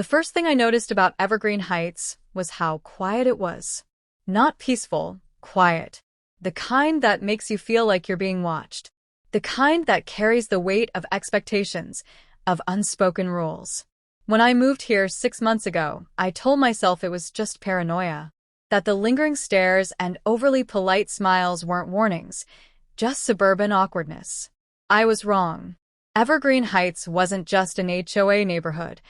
The first thing I noticed about Evergreen Heights was how quiet it was. Not peaceful, quiet. The kind that makes you feel like you're being watched. The kind that carries the weight of expectations, of unspoken rules. When I moved here 6 months ago, I told myself it was just paranoia. That the lingering stares and overly polite smiles weren't warnings, just suburban awkwardness. I was wrong. Evergreen Heights wasn't just an HOA neighborhood.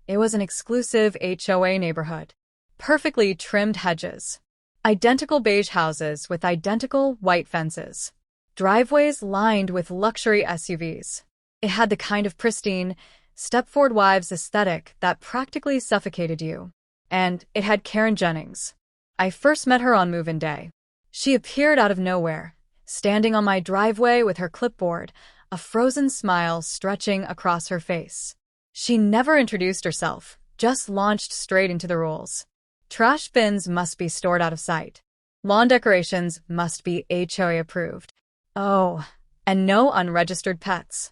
It was an exclusive HOA neighborhood. Perfectly trimmed hedges. Identical beige houses with identical white fences. Driveways lined with luxury SUVs. It had the kind of pristine, Stepford Wives aesthetic that practically suffocated you. And it had Karen Jennings. I first met her on move-in day. She appeared out of nowhere, standing on my driveway with her clipboard, a frozen smile stretching across her face. She never introduced herself, just launched straight into the rules. Trash bins must be stored out of sight. Lawn decorations must be HOA approved. Oh, and no unregistered pets.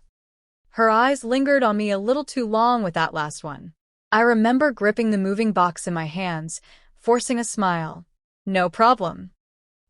Her eyes lingered on me a little too long with that last one. I remember gripping the moving box in my hands, forcing a smile. No problem.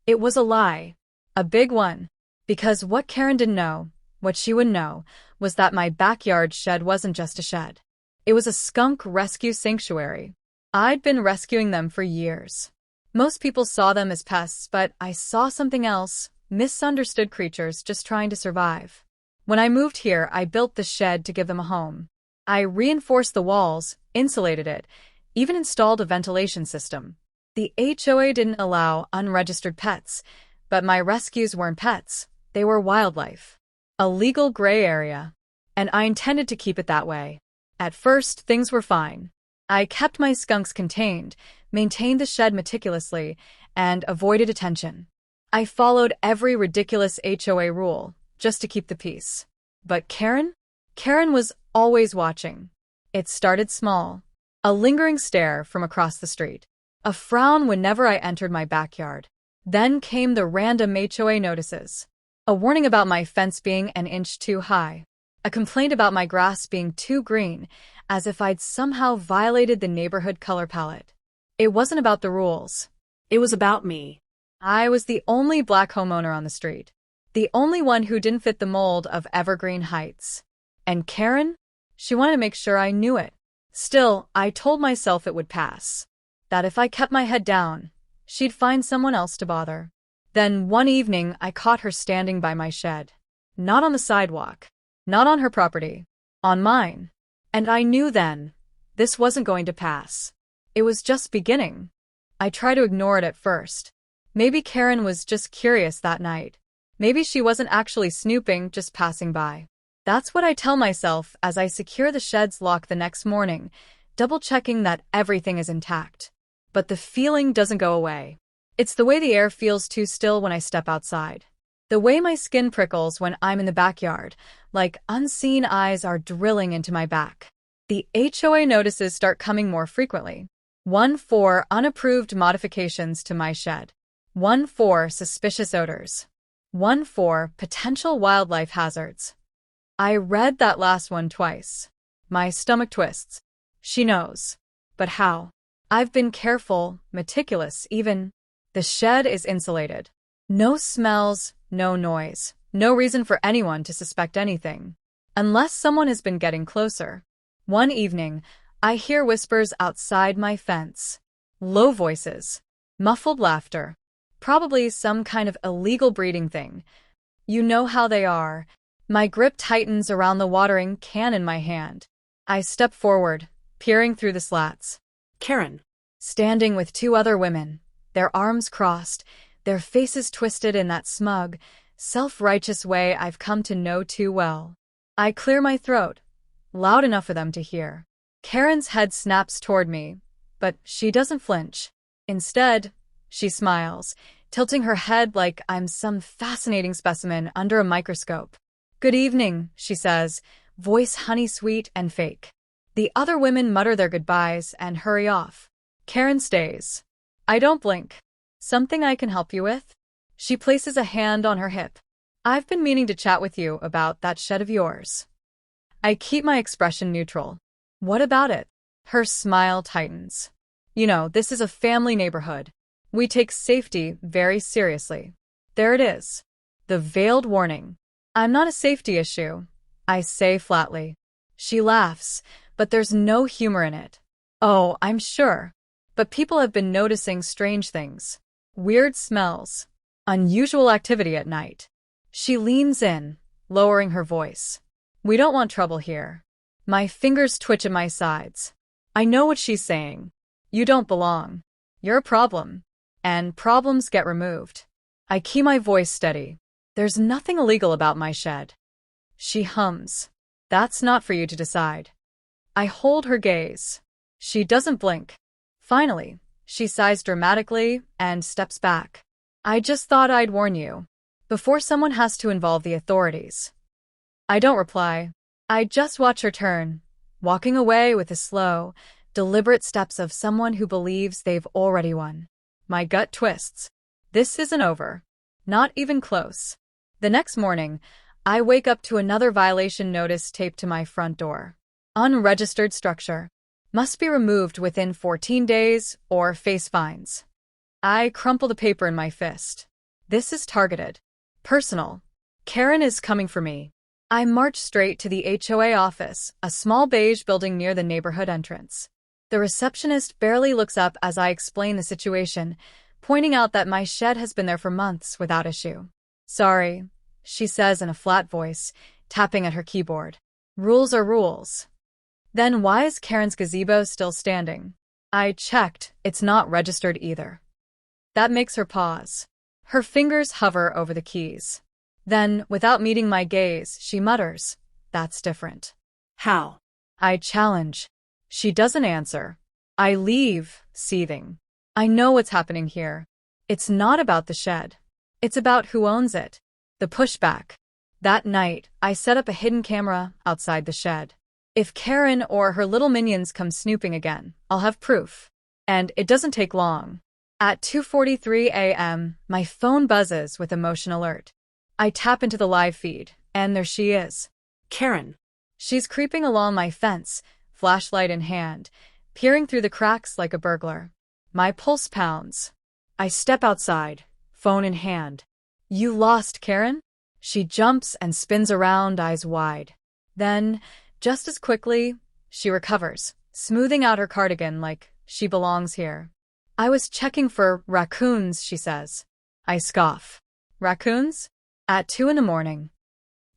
It was a lie. A big one. Because what Karen didn't know, what she would know, was that my backyard shed wasn't just a shed. It was a skunk rescue sanctuary. I'd been rescuing them for years. Most people saw them as pests, but I saw something else, misunderstood creatures just trying to survive. When I moved here, I built the shed to give them a home. I reinforced the walls, insulated it, even installed a ventilation system. The HOA didn't allow unregistered pets, but my rescues weren't pets, they were wildlife. A legal gray area. And I intended to keep it that way. At first, things were fine. I kept my skunks contained, maintained the shed meticulously, and avoided attention. I followed every ridiculous HOA rule, just to keep the peace. But Karen? Karen was always watching. It started small. A lingering stare from across the street. A frown whenever I entered my backyard. Then came the random HOA notices. A warning about my fence being an inch too high. A complaint about my grass being too green, as if I'd somehow violated the neighborhood color palette. It wasn't about the rules. It was about me. I was the only black homeowner on the street. The only one who didn't fit the mold of Evergreen Heights. And Karen? She wanted to make sure I knew it. Still, I told myself it would pass. That if I kept my head down, she'd find someone else to bother. Then one evening, I caught her standing by my shed. Not on the sidewalk. Not on her property. On mine. And I knew then, this wasn't going to pass. It was just beginning. I tried to ignore it at first. Maybe Karen was just curious that night. Maybe she wasn't actually snooping, just passing by. That's what I tell myself as I secure the shed's lock the next morning, double-checking that everything is intact. But the feeling doesn't go away. It's the way the air feels too still when I step outside. The way my skin prickles when I'm in the backyard, like unseen eyes are drilling into my back. The HOA notices start coming more frequently. 1 for unapproved modifications to my shed. 1 for suspicious odors. 1 for potential wildlife hazards. I read that last one twice. My stomach twists. She knows. But how? I've been careful, meticulous even. The shed is insulated. No smells, no noise, no reason for anyone to suspect anything. Unless someone has been getting closer. One evening, I hear whispers outside my fence. Low voices. Muffled laughter. Probably some kind of illegal breeding thing. You know how they are. My grip tightens around the watering can in my hand. I step forward, peering through the slats. Karen. Standing with 2 other women, their arms crossed, their faces twisted in that smug, self-righteous way I've come to know too well. I clear my throat, loud enough for them to hear. Karen's head snaps toward me, but she doesn't flinch. Instead, she smiles, tilting her head like I'm some fascinating specimen under a microscope. "Good evening," she says, voice honey-sweet and fake. The other women mutter their goodbyes and hurry off. Karen stays. I don't blink. "Something I can help you with?" She places a hand on her hip. "I've been meaning to chat with you about that shed of yours." I keep my expression neutral. "What about it?" Her smile tightens. You know, this is a family neighborhood. We take safety very seriously. There it is. The veiled warning. I'm not a safety issue, I say flatly. She laughs, but there's no humor in it. Oh, I'm sure. But people have been noticing strange things. Weird smells. Unusual activity at night. She leans in, lowering her voice. We don't want trouble here. My fingers twitch at my sides. I know what she's saying. You don't belong. You're a problem. And problems get removed. I keep my voice steady. There's nothing illegal about my shed. She hums. That's not for you to decide. I hold her gaze. She doesn't blink. Finally, she sighs dramatically and steps back. I just thought I'd warn you. Before someone has to involve the authorities. I don't reply. I just watch her turn, walking away with the slow, deliberate steps of someone who believes they've already won. My gut twists. This isn't over. Not even close. The next morning, I wake up to another violation notice taped to my front door. Unregistered structure. Must be removed within 14 days or face fines. I crumple the paper in my fist. This is targeted. Personal. Karen is coming for me. I march straight to the HOA office, a small beige building near the neighborhood entrance. The receptionist barely looks up as I explain the situation, pointing out that my shed has been there for months without issue. Sorry, she says in a flat voice, tapping at her keyboard. Rules are rules. Then why is Karen's gazebo still standing? I checked, it's not registered either. That makes her pause. Her fingers hover over the keys. Then, without meeting my gaze, she mutters, That's different. How? I challenge. She doesn't answer. I leave, seething. I know what's happening here. It's not about the shed. It's about who owns it. The pushback. That night, I set up a hidden camera outside the shed. If Karen or her little minions come snooping again, I'll have proof. And it doesn't take long. At 2:43 a.m., my phone buzzes with a motion alert. I tap into the live feed, and there she is. Karen. She's creeping along my fence, flashlight in hand, peering through the cracks like a burglar. My pulse pounds. I step outside, phone in hand. You lost, Karen? She jumps and spins around, eyes wide. Then, just as quickly, she recovers, smoothing out her cardigan like she belongs here. I was checking for raccoons, she says. I scoff. Raccoons? At 2 a.m.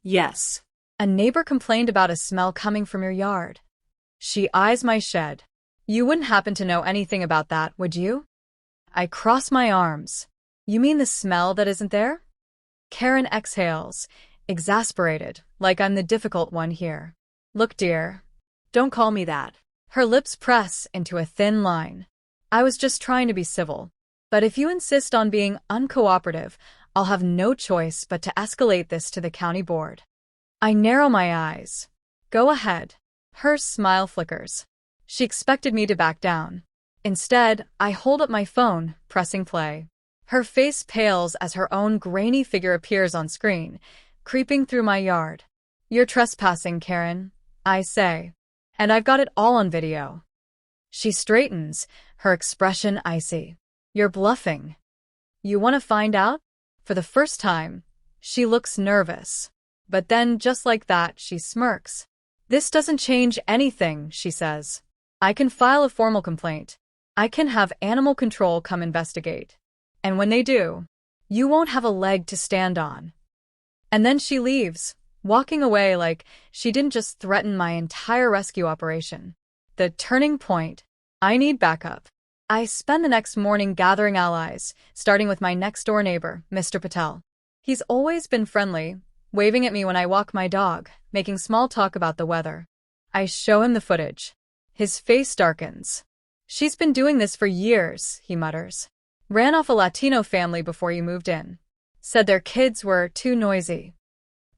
Yes. A neighbor complained about a smell coming from your yard. She eyes my shed. You wouldn't happen to know anything about that, would you? I cross my arms. You mean the smell that isn't there? Karen exhales, exasperated, like I'm the difficult one here. Look, dear. Don't call me that. Her lips press into a thin line. I was just trying to be civil. But if you insist on being uncooperative, I'll have no choice but to escalate this to the county board. I narrow my eyes. Go ahead. Her smile flickers. She expected me to back down. Instead, I hold up my phone, pressing play. Her face pales as her own grainy figure appears on screen, creeping through my yard. You're trespassing, Karen, I say. And I've got it all on video. She straightens, her expression icy. You're bluffing. You want to find out? For the first time, she looks nervous. But then, just like that, she smirks. This doesn't change anything, she says. I can file a formal complaint. I can have animal control come investigate. And when they do, you won't have a leg to stand on. And then she leaves, walking away like she didn't just threaten my entire rescue operation. The turning point. I need backup. I spend the next morning gathering allies, starting with my next-door neighbor, Mr. Patel. He's always been friendly, waving at me when I walk my dog, making small talk about the weather. I show him the footage. His face darkens. She's been doing this for years, he mutters. Ran off a Latino family before you moved in. Said their kids were too noisy.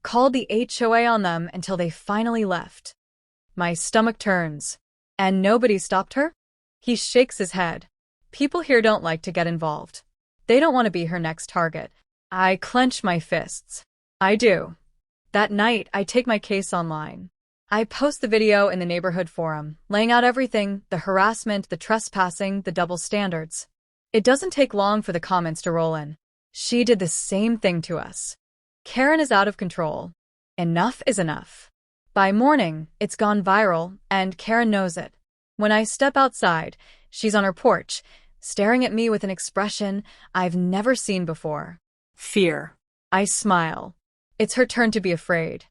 Called the HOA on them until they finally left. My stomach turns. And nobody stopped her? He shakes his head. People here don't like to get involved. They don't want to be her next target. I clench my fists. I do. That night, I take my case online. I post the video in the neighborhood forum, laying out everything, the harassment, the trespassing, the double standards. It doesn't take long for the comments to roll in. She did the same thing to us. Karen is out of control. Enough is enough. By morning, it's gone viral, and Karen knows it. When I step outside, she's on her porch, staring at me with an expression I've never seen before. Fear. I smile. It's her turn to be afraid.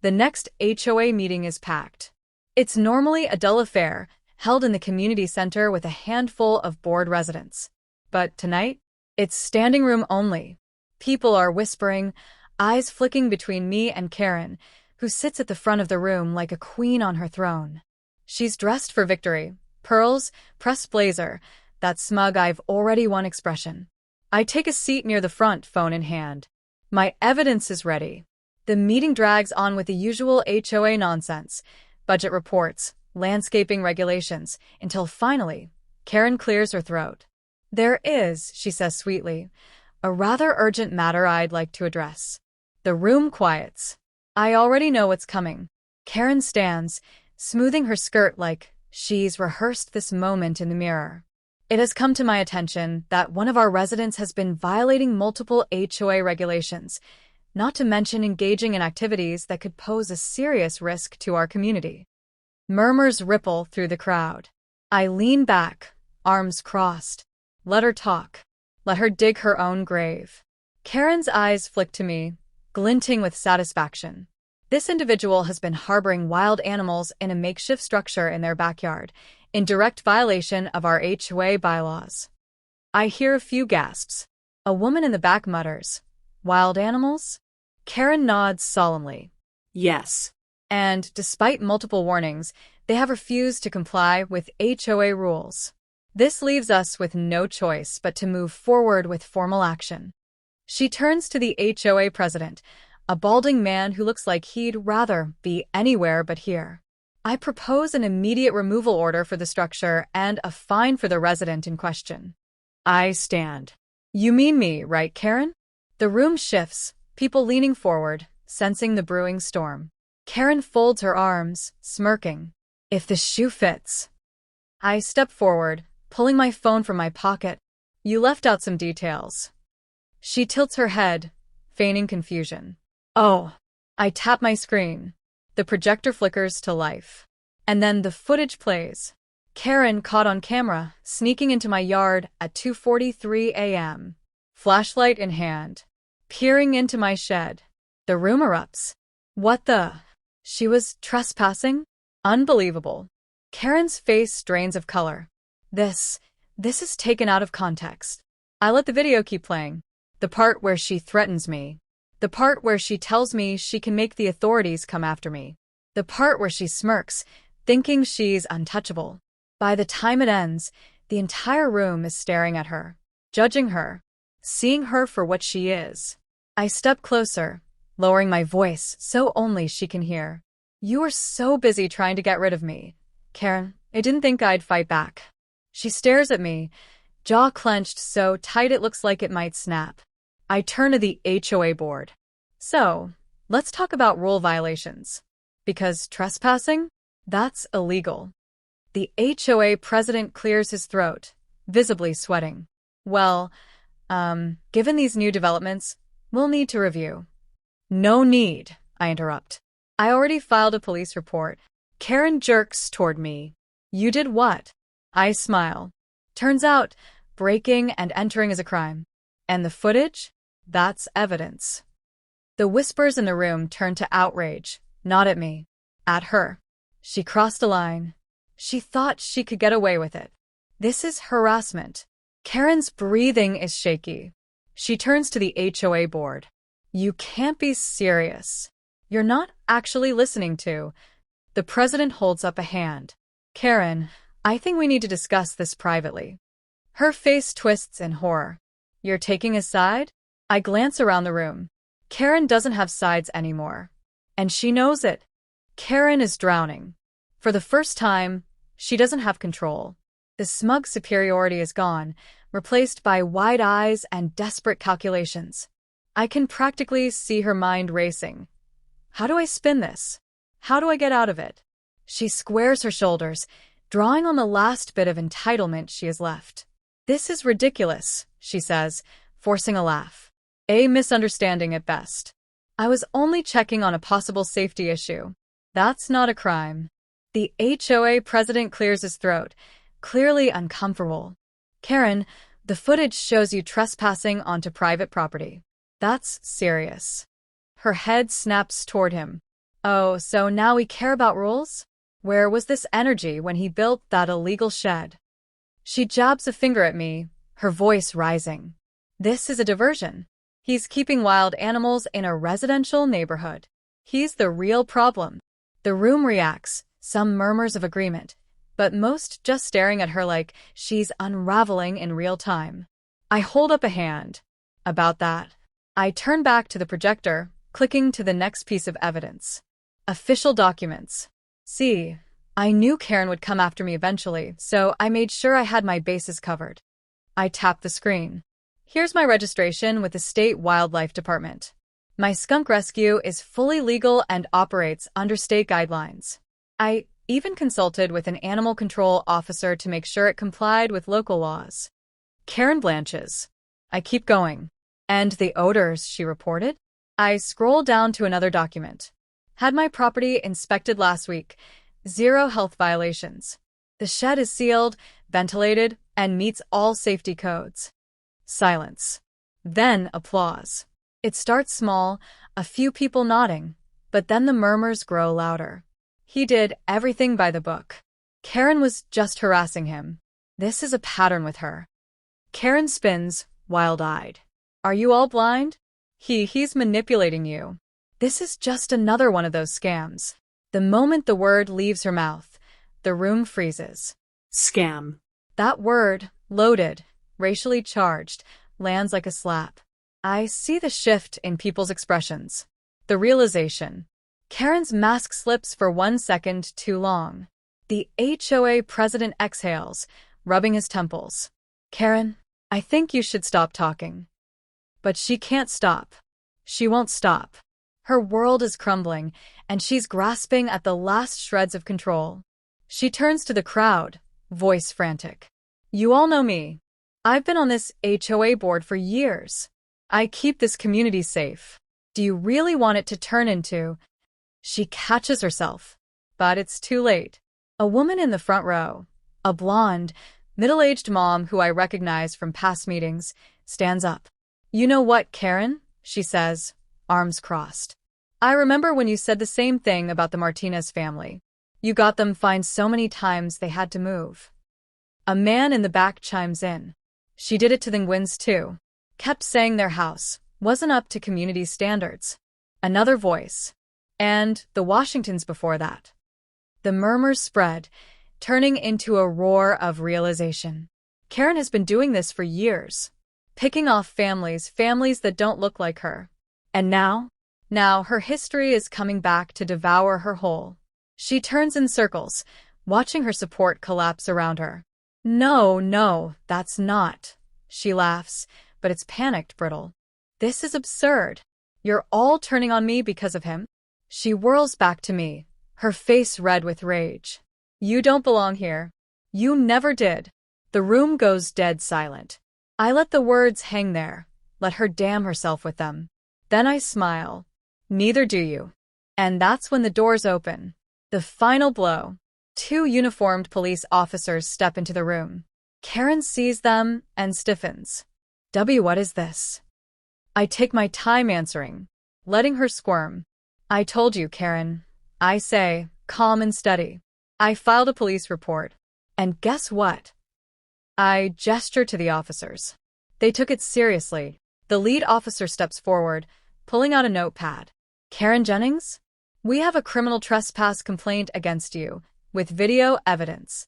The next HOA meeting is packed. It's normally a dull affair, held in the community center with a handful of bored residents. But tonight, it's standing room only. People are whispering, eyes flicking between me and Karen, who sits at the front of the room like a queen on her throne. She's dressed for victory. Pearls, pressed blazer, that smug I've already won expression. I take a seat near the front, phone in hand. My evidence is ready. The meeting drags on with the usual HOA nonsense, budget reports, landscaping regulations, until finally, Karen clears her throat. There is, she says sweetly, a rather urgent matter I'd like to address. The room quiets. I already know what's coming. Karen stands, smoothing her skirt like she's rehearsed this moment in the mirror. It has come to my attention that one of our residents has been violating multiple HOA regulations, not to mention engaging in activities that could pose a serious risk to our community. Murmurs ripple through the crowd. I lean back, arms crossed. Let her talk. Let her dig her own grave. Karen's eyes flick to me, glinting with satisfaction. This individual has been harboring wild animals in a makeshift structure in their backyard, in direct violation of our HOA bylaws. I hear a few gasps. A woman in the back mutters, "Wild animals?" Karen nods solemnly. Yes. And, despite multiple warnings, they have refused to comply with HOA rules. This leaves us with no choice but to move forward with formal action. She turns to the HOA president, a balding man who looks like he'd rather be anywhere but here. I propose an immediate removal order for the structure and a fine for the resident in question. I stand. You mean me, right, Karen? The room shifts, people leaning forward, sensing the brewing storm. Karen folds her arms, smirking. If the shoe fits. I step forward, pulling my phone from my pocket. You left out some details. She tilts her head, feigning confusion. Oh. I tap my screen. The projector flickers to life. And then the footage plays. Karen caught on camera, sneaking into my yard at 2:43 a.m. Flashlight in hand. Peering into my shed. The room erupts. What the? She was trespassing? Unbelievable. Karen's face drains of color. This is taken out of context. I let the video keep playing. The part where she threatens me. The part where she tells me she can make the authorities come after me. The part where she smirks, thinking she's untouchable. By the time it ends, the entire room is staring at her, judging her, seeing her for what she is. I step closer, lowering my voice so only she can hear. You were so busy trying to get rid of me, Karen. I didn't think I'd fight back. She stares at me, jaw clenched so tight it looks like it might snap. I turn to the HOA board. So, let's talk about rule violations. Because trespassing? That's illegal. The HOA president clears his throat, visibly sweating. Well, given these new developments, we'll need to review. No need, I interrupt. I already filed a police report. Karen jerks toward me. You did what? I smile. Turns out, breaking and entering is a crime. And the footage? That's evidence. The whispers in the room turn to outrage, not at me. At her. She crossed a line. She thought she could get away with it. This is harassment. Karen's breathing is shaky. She turns to the HOA board. You can't be serious. You're not actually listening to. The president holds up a hand. Karen, I think we need to discuss this privately. Her face twists in horror. You're taking a side? I glance around the room. Karen doesn't have sides anymore. And she knows it. Karen is drowning. For the first time, she doesn't have control. The smug superiority is gone, replaced by wide eyes and desperate calculations. I can practically see her mind racing. How do I spin this? How do I get out of it? She squares her shoulders, drawing on the last bit of entitlement she has left. This is ridiculous, she says, forcing a laugh. A misunderstanding at best. I was only checking on a possible safety issue. That's not a crime. The HOA president clears his throat, clearly uncomfortable. Karen, the footage shows you trespassing onto private property. That's serious. Her head snaps toward him. Oh, so now we care about rules? Where was this energy when he built that illegal shed? She jabs a finger at me, her voice rising. This is a diversion. He's keeping wild animals in a residential neighborhood. He's the real problem. The room reacts, some murmurs of agreement, but most just staring at her like she's unraveling in real time. I hold up a hand. About that. I turn back to the projector, clicking to the next piece of evidence. Official documents. See, I knew Karen would come after me eventually, so I made sure I had my bases covered. I tap the screen. Here's my registration with the State Wildlife Department. My skunk rescue is fully legal and operates under state guidelines. I even consulted with an animal control officer to make sure it complied with local laws. Karen blanches. I keep going. And the odors, she reported? I scroll down to another document. Had my property inspected last week. 0 health violations. The shed is sealed, ventilated, and meets all safety codes. Silence. Then applause. It starts small, a few people nodding, but then the murmurs grow louder. He did everything by the book. Karen was just harassing him. This is a pattern with her. Karen spins, wild-eyed. Are you all blind? He's manipulating you. This is just another one of those scams. The moment the word leaves her mouth, the room freezes. Scam. That word, loaded, racially charged, lands like a slap. I see the shift in people's expressions. The realization. Karen's mask slips for 1 second too long. The HOA president exhales, rubbing his temples. Karen, I think you should stop talking. But she can't stop. She won't stop. Her world is crumbling, and she's grasping at the last shreds of control. She turns to the crowd, voice frantic. You all know me. I've been on this HOA board for years. I keep this community safe. Do you really want it to turn into... She catches herself. But it's too late. A woman in the front row, a blonde, middle-aged mom who I recognize from past meetings, stands up. You know what, Karen? She says, arms crossed. I remember when you said the same thing about the Martinez family. You got them fined so many times they had to move. A man in the back chimes in. She did it to the Nguyen's too. Kept saying their house wasn't up to community standards. Another voice. And the Washingtons before that. The murmurs spread, turning into a roar of realization. Karen has been doing this for years. Picking off families that don't look like her. And now her history is coming back to devour her whole. She turns in circles, watching her support collapse around her. No, that's not. She laughs, but it's panicked brittle. This is absurd. You're all turning on me because of him? She whirls back to me, her face red with rage. You don't belong here. You never did. The room goes dead silent. I let the words hang there, let her damn herself with them. Then I smile. Neither do you. And that's when the doors open. The final blow. 2 uniformed police officers step into the room. Karen sees them and stiffens. What is this? I take my time answering, letting her squirm. I told you, Karen. I say, calm and steady. I filed a police report. And guess what? I gesture to the officers. They took it seriously. The lead officer steps forward, pulling out a notepad. Karen Jennings? We have a criminal trespass complaint against you, with video evidence.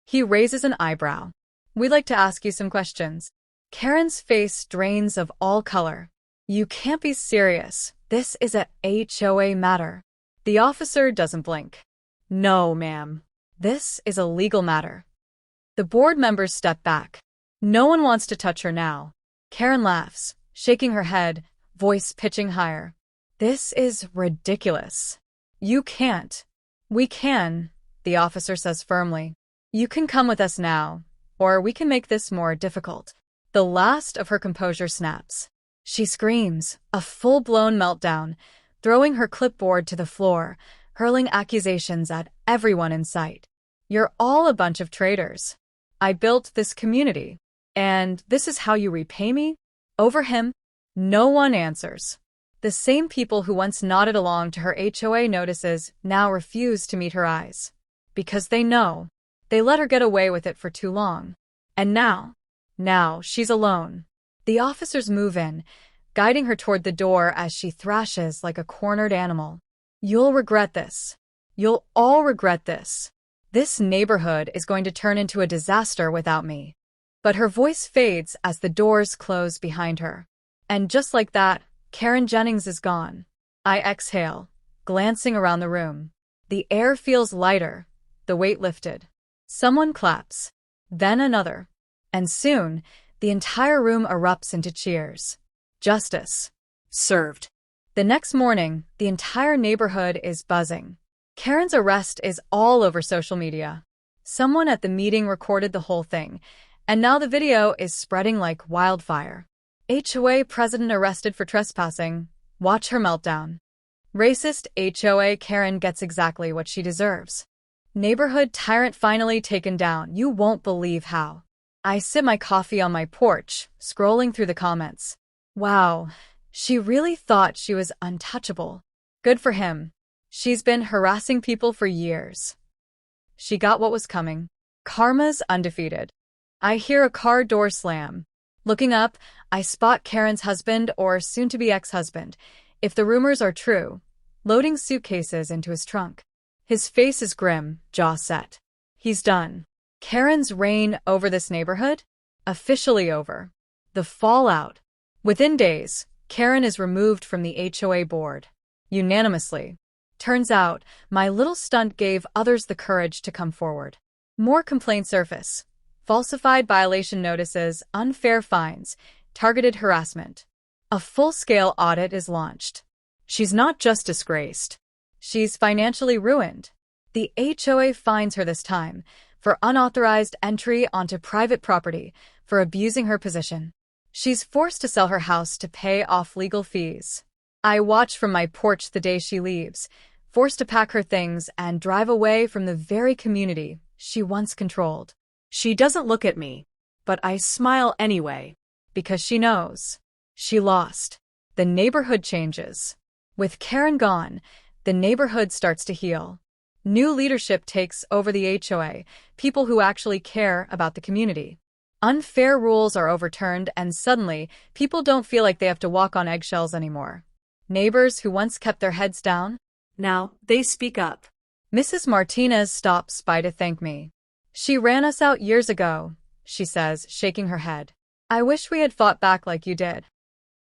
He raises an eyebrow. We'd like to ask you some questions. Karen's face drains of all color. You can't be serious. This is a HOA matter. The officer doesn't blink. No, ma'am. This is a legal matter. The board members step back. No one wants to touch her now. Karen laughs, shaking her head, voice pitching higher. This is ridiculous. You can't. We can, the officer says firmly. You can come with us now, or we can make this more difficult. The last of her composure snaps. She screams, a full-blown meltdown, throwing her clipboard to the floor, hurling accusations at everyone in sight. You're all a bunch of traitors. I built this community, and this is how you repay me? Over him, no one answers. The same people who once nodded along to her HOA notices now refuse to meet her eyes. Because they know. They let her get away with it for too long. And now she's alone. The officers move in, guiding her toward the door as she thrashes like a cornered animal. You'll regret this. You'll all regret this. This neighborhood is going to turn into a disaster without me. But her voice fades as the doors close behind her. And just like that, Karen Jennings is gone. I exhale, glancing around the room. The air feels lighter, the weight lifted. Someone claps, then another. And soon, the entire room erupts into cheers. Justice. Served. The next morning, the entire neighborhood is buzzing. Karen's arrest is all over social media. Someone at the meeting recorded the whole thing, and now the video is spreading like wildfire. HOA president arrested for trespassing. Watch her meltdown. Racist HOA Karen gets exactly what she deserves. Neighborhood tyrant finally taken down. You won't believe how. I sip my coffee on my porch, scrolling through the comments. Wow, she really thought she was untouchable. Good for him. She's been harassing people for years. She got what was coming. Karma's undefeated. I hear a car door slam. Looking up, I spot Karen's husband or soon-to-be ex-husband, if the rumors are true, loading suitcases into his trunk. His face is grim, jaw set. He's done. Karen's reign over this neighborhood? Officially over. The fallout. Within days, Karen is removed from the HOA board. Unanimously. Turns out, my little stunt gave others the courage to come forward. More complaints surface. Falsified violation notices, unfair fines, targeted harassment. A full-scale audit is launched. She's not just disgraced. She's financially ruined. The HOA fines her this time for unauthorized entry onto private property, for abusing her position. She's forced to sell her house to pay off legal fees. I watch from my porch the day she leaves, forced to pack her things and drive away from the very community she once controlled. She doesn't look at me, but I smile anyway. Because she knows. She lost. The neighborhood changes. With Karen gone, the neighborhood starts to heal. New leadership takes over the HOA, people who actually care about the community. Unfair rules are overturned, and suddenly, people don't feel like they have to walk on eggshells anymore. Neighbors who once kept their heads down? Now, they speak up. Mrs. Martinez stops by to thank me. She ran us out years ago, she says, shaking her head. I wish we had fought back like you did.